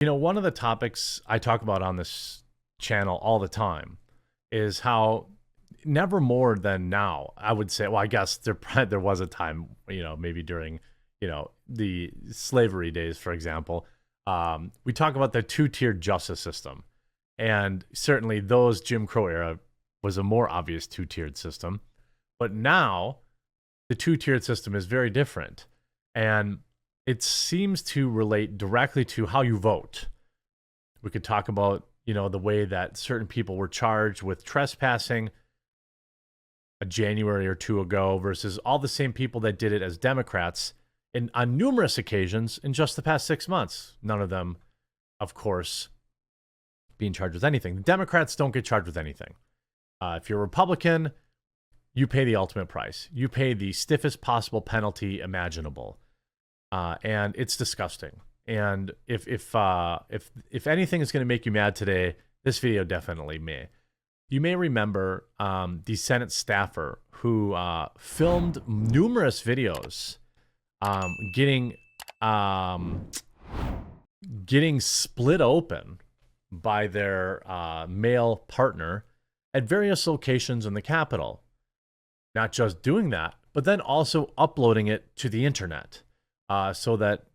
One of the topics I talk about on this channel all the time is how never more than now, I would say, well, I guess there was a time, maybe during, the slavery days, for example, we talk about the two-tiered justice system. And certainly those Jim Crow era was a more obvious two-tiered system. But now the two-tiered system is very different. And it seems to relate directly to how you vote. We could talk about, the way that certain people were charged with trespassing a January or two ago versus all the same people that did it as Democrats on numerous occasions in just the past 6 months. None of them, of course, being charged with anything. The Democrats don't get charged with anything. If you're a Republican, you pay the ultimate price. You pay the stiffest possible penalty imaginable. And it's disgusting. And if anything is going to make you mad today, this video definitely may. You may remember the Senate staffer who filmed numerous videos getting split open by their male partner at various locations in the Capitol. Not just doing that, but then also uploading it to the internet. So that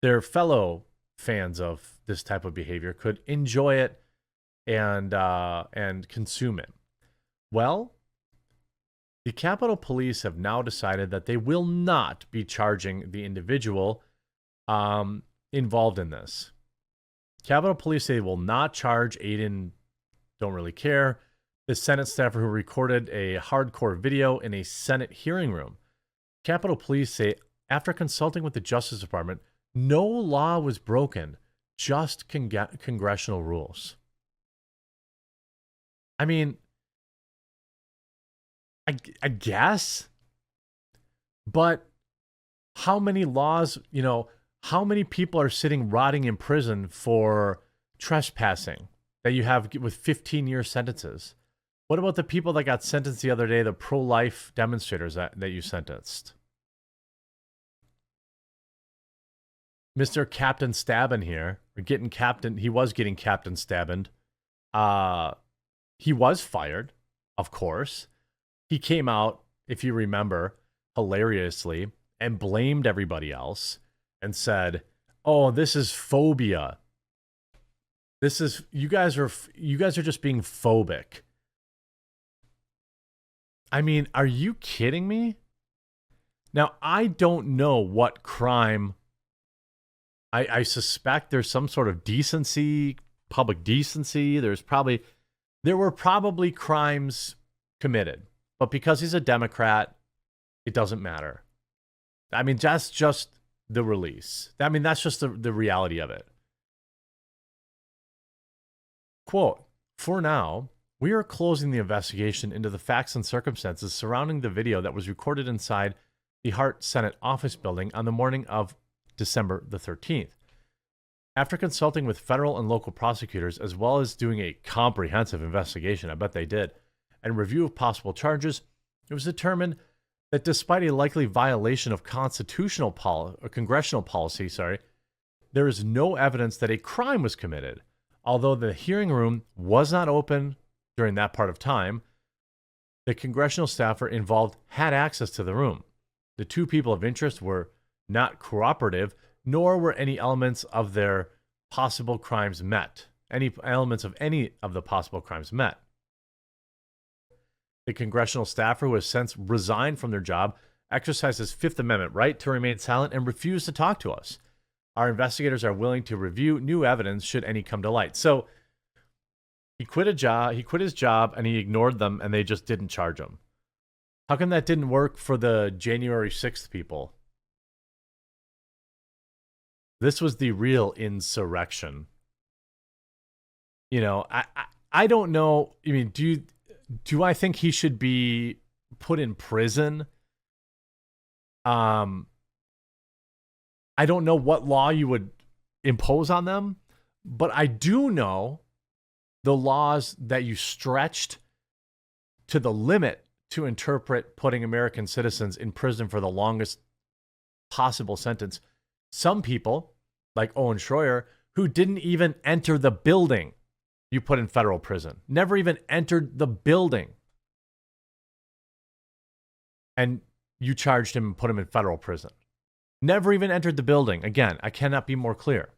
their fellow fans of this type of behavior could enjoy it and consume it. Well, the Capitol Police have now decided that they will not be charging the individual involved in this. Capitol Police say they will not charge Aiden, don't really care, the Senate staffer who recorded a hardcore video in a Senate hearing room. Capitol Police say, after consulting with the Justice Department, no law was broken, just congressional rules. I mean, I guess, but how many laws, how many people are sitting rotting in prison for trespassing that you have with 15-year sentences? What about the people that got sentenced the other day, the pro-life demonstrators that you sentenced? Mr. Captain Stabbin here, he was getting Captain Stabbined. He was fired, of course. He came out, if you remember, hilariously, and blamed everybody else and said, "Oh, this is phobia. You guys are just being phobic." I mean, are you kidding me? Now, I don't know what crime. I suspect there's some sort of decency, public decency. There were probably crimes committed, but because he's a Democrat, it doesn't matter. I mean, that's just the release. I mean, that's just the reality of it. Quote, "For now, we are closing the investigation into the facts and circumstances surrounding the video that was recorded inside the Hart Senate office building on the morning of December the 13th. After consulting with federal and local prosecutors, as well as doing a comprehensive investigation, I bet they did, and review of possible charges, it was determined that despite a likely violation of congressional policy, there is no evidence that a crime was committed. Although the hearing room was not open during that part of time, the congressional staffer involved had access to the room. The two people of interest were not cooperative, nor were any elements of their possible crimes met. Any elements of any of the possible crimes met. The congressional staffer, who has since resigned from their job, exercised his Fifth Amendment right to remain silent and refused to talk to us. Our investigators are willing to review new evidence should any come to light." So he quit his job, and he ignored them, and they just didn't charge him. How come that didn't work for the January 6th people? This was the real insurrection. I don't know. I mean, do I think he should be put in prison? I don't know what law you would impose on them, but I do know the laws that you stretched to the limit to interpret putting American citizens in prison for the longest possible sentence. Some people, like Owen Schroyer, who didn't even enter the building, you put in federal prison. Never even entered the building. And you charged him and put him in federal prison. Never even entered the building. Again, I cannot be more clear.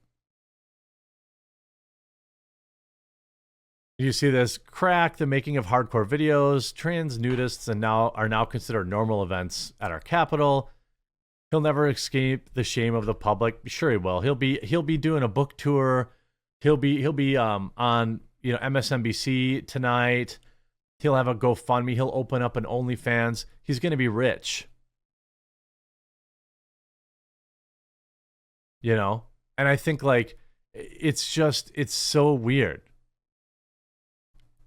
You see this crack, the making of hardcore videos, trans nudists, and are now considered normal events at our Capitol. He'll never escape the shame of the public. Sure he will. He'll be doing a book tour. He'll be on MSNBC tonight. He'll have a GoFundMe. He'll open up an OnlyFans. He's going to be rich. And I think it's so weird.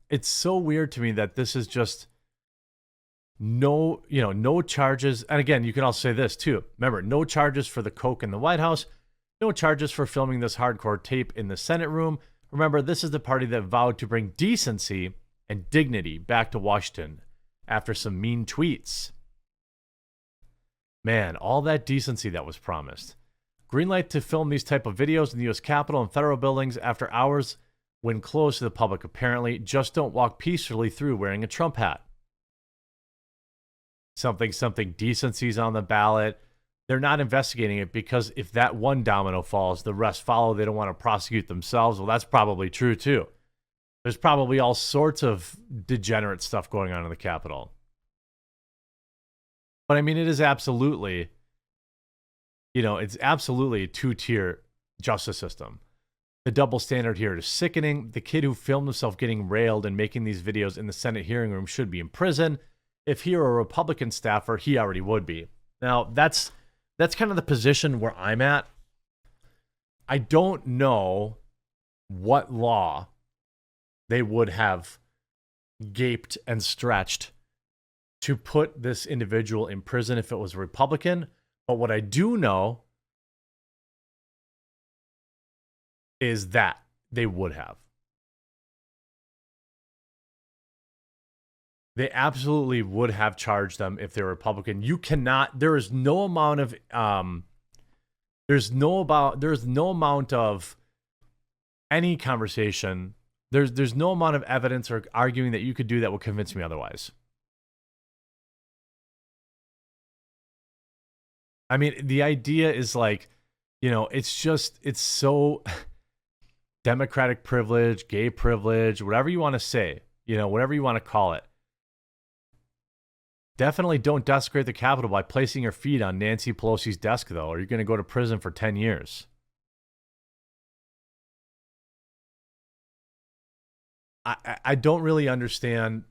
It's so weird to me that this is just no charges. And again, you can also say this too. Remember, no charges for the coke in the White House. No charges for filming this hardcore tape in the Senate room. Remember, this is the party that vowed to bring decency and dignity back to Washington after some mean tweets. Man, all that decency that was promised. Green light to film these type of videos in the U.S. Capitol and federal buildings after hours when closed to the public, apparently. Just don't walk peacefully through wearing a Trump hat. Something decency's on the ballot. They're not investigating it because if that one domino falls, the rest follow. They don't want to prosecute themselves. Well, that's probably true too. There's probably all sorts of degenerate stuff going on in the Capitol. But I mean, it is absolutely, it's absolutely a two-tier justice system. The double standard here is sickening. The kid who filmed himself getting railed and making these videos in the Senate hearing room should be in prison. If he were a Republican staffer, he already would be. Now, that's kind of the position where I'm at. I don't know what law they would have gaped and stretched to put this individual in prison if it was a Republican. But what I do know is that they would have. They absolutely would have charged them if they were Republican. You cannot, there is no amount of, there's no amount of any conversation. There's no amount of evidence or arguing that you could do that will convince me otherwise. I mean, the idea is it's so Democratic privilege, gay privilege, whatever you want to say, whatever you want to call it. Definitely don't desecrate the Capitol by placing your feet on Nancy Pelosi's desk, though, or you're going to go to prison for 10 years. I don't really understand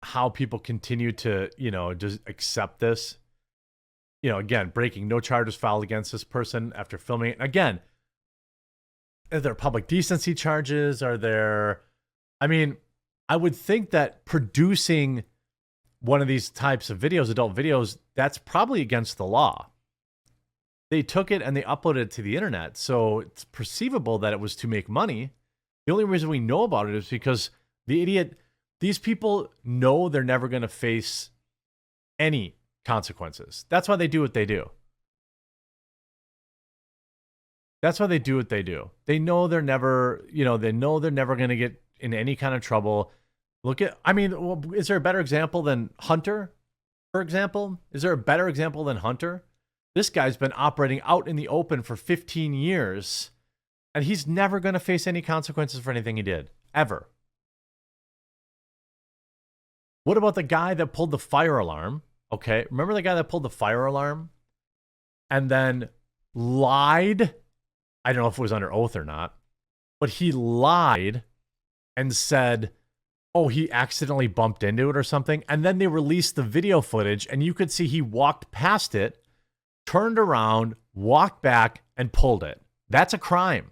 how people continue to, just accept this. Again, breaking, no charges filed against this person after filming it. Again, are there public decency charges? Are there, I would think that producing one of these types of videos, adult videos, that's probably against the law. They took it and they uploaded it to the internet, so it's perceivable that it was to make money. The only reason we know about it is because these people know they're never going to face any consequences. That's why they do what they do. That's why they do what they do. They know they're never, going to get in any kind of trouble. Is there a better example than Hunter, for example? Is there a better example than Hunter? This guy's been operating out in the open for 15 years, and he's never going to face any consequences for anything he did, ever. What about the guy that pulled the fire alarm? Okay, remember the guy that pulled the fire alarm and then lied? I don't know if it was under oath or not, but he lied and said, oh, he accidentally bumped into it or something. And then they released the video footage and you could see he walked past it, turned around, walked back, and pulled it. That's a crime.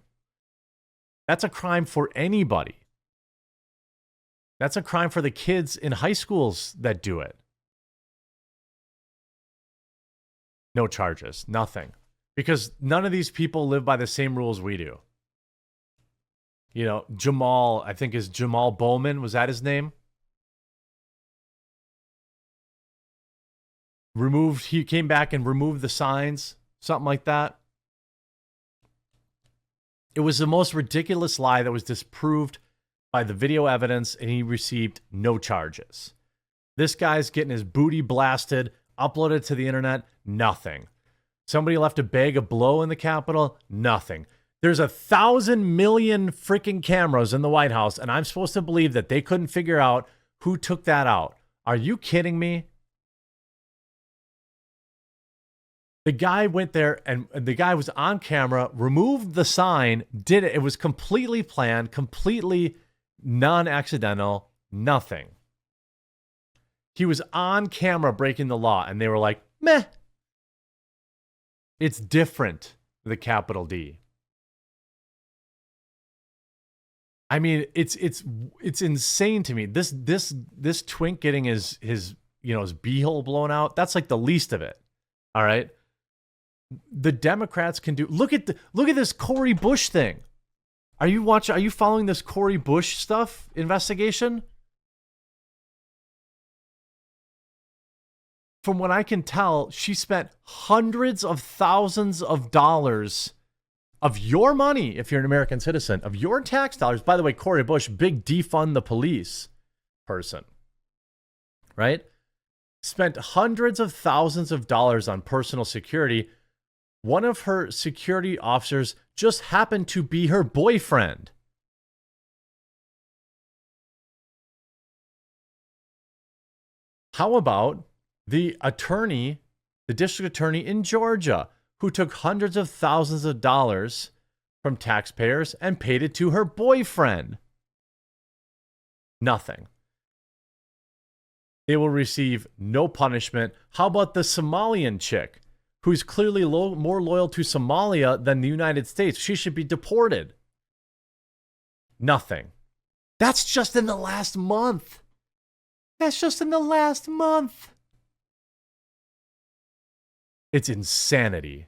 That's a crime for anybody. That's a crime for the kids in high schools that do it. No charges, nothing. Because none of these people live by the same rules we do. Jamal, I think is Jamal Bowman, was that his name? He came back and removed the signs, something like that. It was the most ridiculous lie that was disproved by the video evidence, and he received no charges. This guy's getting his booty blasted, uploaded to the internet, nothing. Somebody left a bag of blow in the Capitol, nothing. There's 1,000 million freaking cameras in the White House, and I'm supposed to believe that they couldn't figure out who took that out. Are you kidding me? The guy went there, and the guy was on camera, removed the sign, did it. It was completely planned, completely non-accidental, nothing. He was on camera breaking the law, and they were like, meh. It's different, the capital D. I mean, it's insane to me. This twink getting his beehole blown out, that's like the least of it. All right. The Democrats can do. Look at this Cori Bush thing. Are you following this Cori Bush stuff investigation? From what I can tell, she spent hundreds of thousands of dollars of your money, if you're an American citizen, of your tax dollars. By the way, Cori Bush, big defund the police person, right? Spent hundreds of thousands of dollars on personal security. One of her security officers just happened to be her boyfriend. How about the attorney, the district attorney in Georgia, who took hundreds of thousands of dollars from taxpayers and paid it to her boyfriend? Nothing. They will receive no punishment. How about the Somalian chick, who's clearly more loyal to Somalia than the United States? She should be deported. Nothing. That's just in the last month. That's just in the last month. It's insanity.